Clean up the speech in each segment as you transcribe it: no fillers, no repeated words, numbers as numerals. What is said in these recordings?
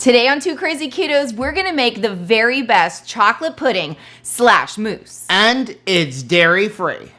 Today on Two Crazy Ketos, we're gonna make the very best chocolate pudding / mousse. And it's dairy free.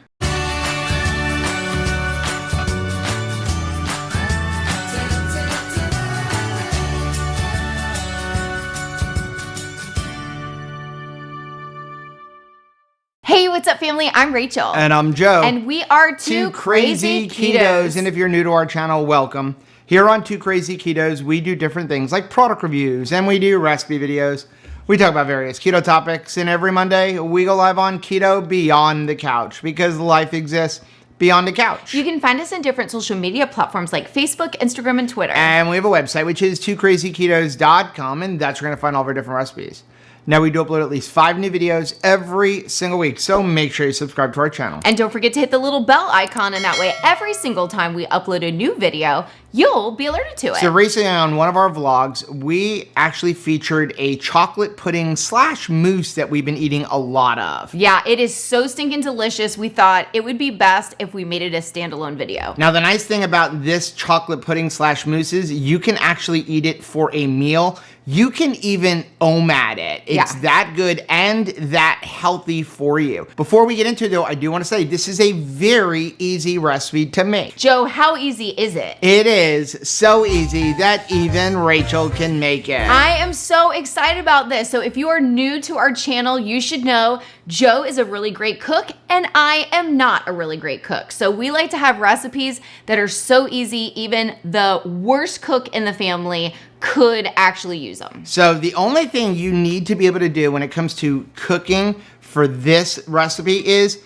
Hey, what's up, family? I'm Rachel. And I'm Joe. And we are Two Crazy Ketos. And if you're new to our channel, welcome. Here on Two Crazy Ketos, we do different things like product reviews and we do recipe videos. We talk about various keto topics, and every Monday we go live on Keto Beyond the Couch because life exists beyond the couch. You can find us on different social media platforms like Facebook, Instagram, and Twitter. And we have a website, which is twocrazyketos.com, and that's where you're going to find all of our different recipes. Now, we do upload at least 5 new videos every single week, so make sure you subscribe to our channel. And don't forget to hit the little bell icon, and that way every single time we upload a new video, you'll be alerted to it. So recently on one of our vlogs, we actually featured a chocolate pudding / mousse that we've been eating a lot of. Yeah, it is so stinking delicious. We thought it would be best if we made it a standalone video. Now, the nice thing about this chocolate pudding / mousse is you can actually eat it for a meal. You can even OMAD it. It's that good and that healthy for you. Before we get into it though, I do want to say this is a very easy recipe to make. Joe, how easy is it? It is so easy that even Rachel can make it. I am so excited about this. So if you are new to our channel, you should know Joe is a really great cook and I am not a really great cook. So we like to have recipes that are so easy, even the worst cook in the family could actually use them. So the only thing you need to be able to do when it comes to cooking for this recipe is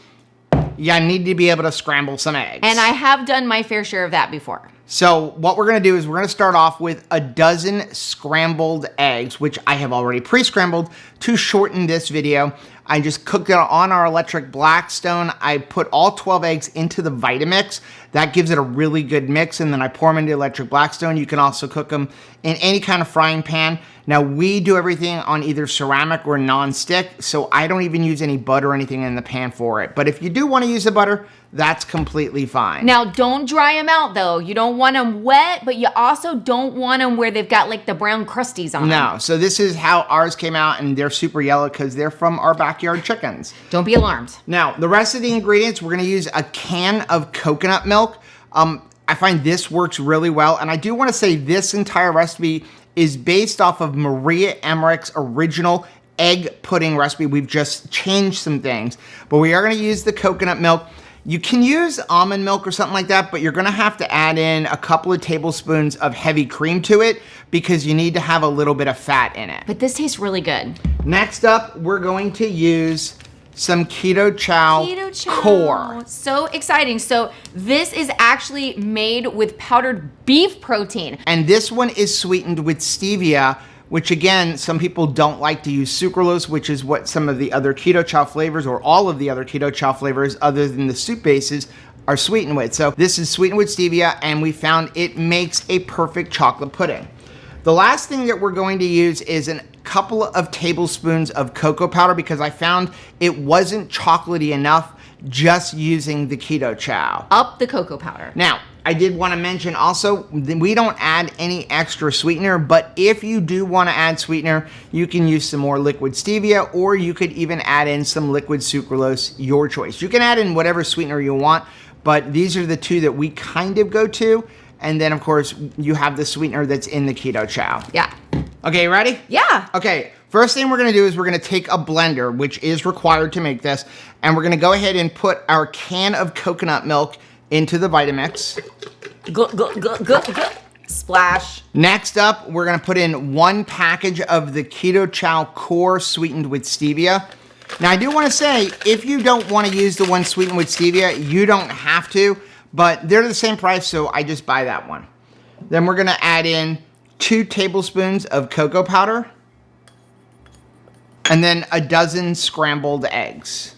you need to be able to scramble some eggs. And I have done my fair share of that before. So what we're gonna do is we're gonna start off with a dozen scrambled eggs, which I have already pre-scrambled to shorten this video. I just cooked it on our electric Blackstone. I put all 12 eggs into the Vitamix. That gives it a really good mix, and then I pour them into the electric Blackstone. You can also cook them in any kind of frying pan. Now, we do everything on either ceramic or non-stick, so I don't even use any butter or anything in the pan for it. But if you do want to use the butter, that's completely fine. Now, don't dry them out, though. You don't want them wet, but you also don't want them where they've got like the brown crusties on them. No, so this is how ours came out, and they're super yellow because they're from our backyard chickens. Don't be alarmed. Now, the rest of the ingredients, we're gonna use a can of coconut milk. I find this works really well, and I do wanna say this entire recipe is based off of Maria Emmerich's original egg pudding recipe. We've just changed some things, but we are gonna use the coconut milk. You can use almond milk or something like that, but you're gonna have to add in a couple of tablespoons of heavy cream to it because you need to have a little bit of fat in it. But this tastes really good. Next up, we're going to use some Keto Chow core. So exciting. So this is actually made with powdered beef protein. And this one is sweetened with stevia, which again, some people don't like to use sucralose, which is what some of the other Keto Chow flavors or all of the other Keto Chow flavors other than the soup bases are sweetened with. So this is sweetened with stevia, and we found it makes a perfect chocolate pudding. The last thing that we're going to use is a couple of tablespoons of cocoa powder because I found it wasn't chocolatey enough just using the Keto Chow. Up the cocoa powder. Now, I did want to mention also, we don't add any extra sweetener, but if you do want to add sweetener, you can use some more liquid stevia, or you could even add in some liquid sucralose, your choice. You can add in whatever sweetener you want, but these are the two that we kind of go to. And then, of course, you have the sweetener that's in the Keto Chow. Yeah. Okay, ready? Yeah. Okay, first thing we're gonna do is we're gonna take a blender, which is required to make this, and we're gonna go ahead and put our can of coconut milk into the Vitamix. Splash. Next up, we're gonna put in 1 package of the Keto Chow core sweetened with stevia. Now, I do wanna say, if you don't wanna use the one sweetened with stevia, you don't have to, but they're the same price, so I just buy that one. Then we're gonna add in 2 tablespoons of cocoa powder, and then a dozen scrambled eggs.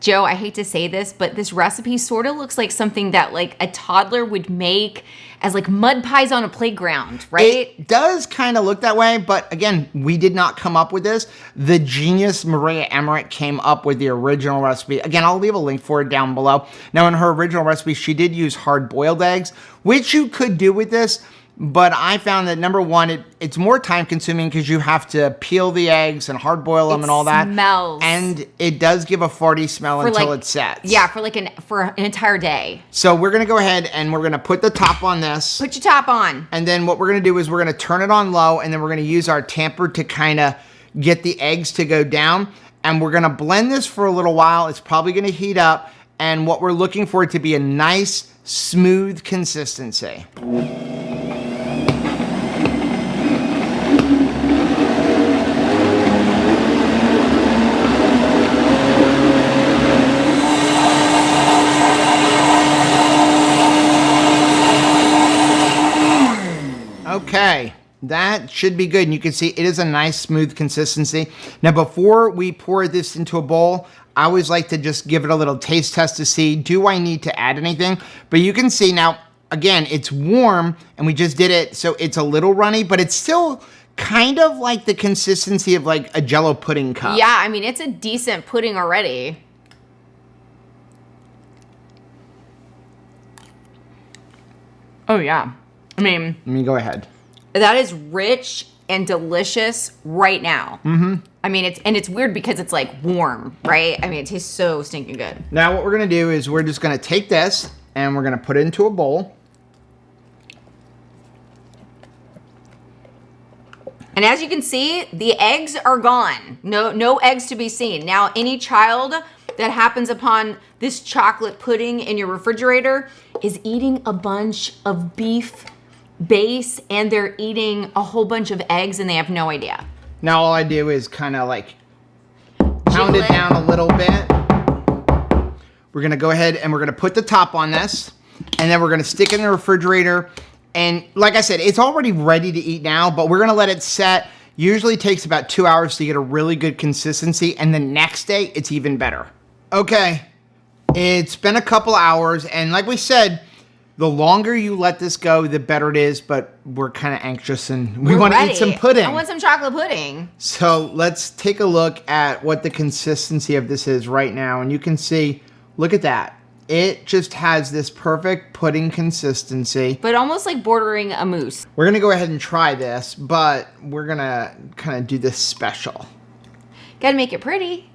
Joe, I hate to say this, but this recipe sort of looks like something that like a toddler would make as like mud pies on a playground, right? It does kind of look that way, but again, we did not come up with this. The genius Maria Emmerich came up with the original recipe. Again, I'll leave a link for it down below. Now, in her original recipe, she did use hard-boiled eggs, which you could do with this, but I found that number one, it's more time consuming because you have to peel the eggs and hard boil them and all that. Smells. And it does give a farty smell until it sets. Yeah, for an entire day. So we're gonna go ahead and we're gonna put the top on this. Put your top on. And then what we're gonna do is we're gonna turn it on low, and then we're gonna use our tamper to kind of get the eggs to go down. And we're gonna blend this for a little while. It's probably gonna heat up. And what we're looking for it to be a nice, smooth consistency. Okay, that should be good. And you can see it is a nice smooth consistency. Now, before we pour this into a bowl, I always like to just give it a little taste test to see, do I need to add anything? But you can see now, again, it's warm and we just did it, so it's a little runny, but it's still kind of like the consistency of like a Jell-O pudding cup. Yeah, I mean, it's a decent pudding already. Oh, yeah. I mean, Let me go ahead. That is rich and delicious right now. Mm-hmm. I mean, it's weird because it's like warm, right? I mean, it tastes so stinking good. Now what we're gonna do is we're just gonna take this and we're gonna put it into a bowl. And as you can see, the eggs are gone. No eggs to be seen. Now, any child that happens upon this chocolate pudding in your refrigerator is eating a bunch of beef base and they're eating a whole bunch of eggs and they have no idea. Now all I do is kind of like pound it down a little bit. We're gonna go ahead and we're gonna put the top on this, and then we're gonna stick it in the refrigerator. And like I said, it's already ready to eat now, but we're gonna let it set. Usually takes about 2 hours to get a really good consistency, and the next day it's even better. Okay, it's been a couple hours, and like we said, the longer you let this go, the better it is, but we're kind of anxious and we want to eat some pudding. I want some chocolate pudding. So let's take a look at what the consistency of this is right now. And you can see, look at that. It just has this perfect pudding consistency. But almost like bordering a mousse. We're going to go ahead and try this, but we're going to kind of do this special. Gotta make it pretty.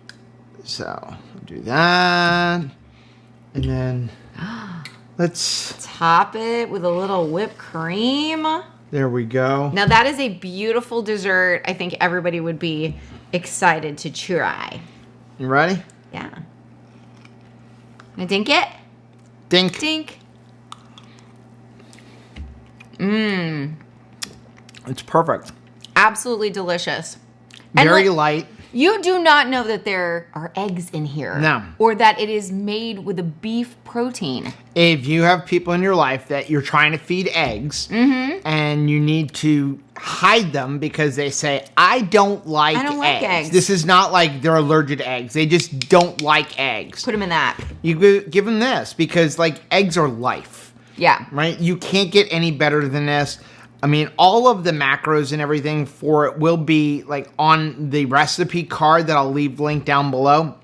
So do that. And then let's top it with a little whipped cream. There we go. Now that is a beautiful dessert. I think everybody would be excited to try. You ready? Yeah. Gonna dink it? Dink. Dink. It's perfect. Absolutely delicious. Very light. You do not know that there are eggs in here. No. Or that it is made with a beef protein. If you have people in your life that you're trying to feed eggs and you need to hide them because they say, I don't like eggs. This is not like they're allergic to eggs. They just don't like eggs. Put them in that. You give them this because like eggs are life. Yeah. Right? You can't get any better than this. I mean, all of the macros and everything for it will be like on the recipe card that I'll leave linked down below.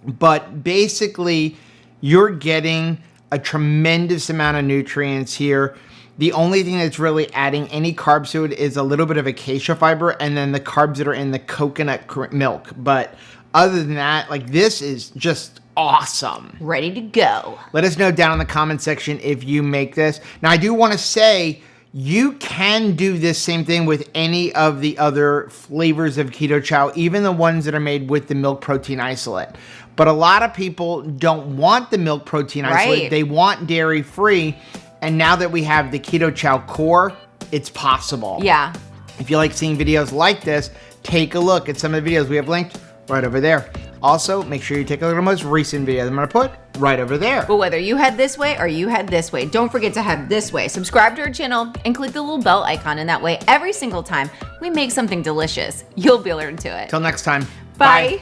But basically, you're getting a tremendous amount of nutrients here. The only thing that's really adding any carbs to it is a little bit of acacia fiber and then the carbs that are in the coconut milk. But other than that, like this is just awesome. Ready to go. Let us know down in the comment section if you make this. Now, I do want to say, you can do this same thing with any of the other flavors of Keto Chow, even the ones that are made with the milk protein isolate. But a lot of people don't want the milk protein isolate. Right. They want dairy free. And now that we have the Keto Chow core, it's possible. Yeah. If you like seeing videos like this, take a look at some of the videos we have linked right over there. Also, make sure you take a look at the most recent video I'm going to put right over there. But whether you head this way or you head this way, don't forget to head this way. Subscribe to our channel and click the little bell icon, and that way every single time we make something delicious, you'll be alerted to it. Till next time. Bye.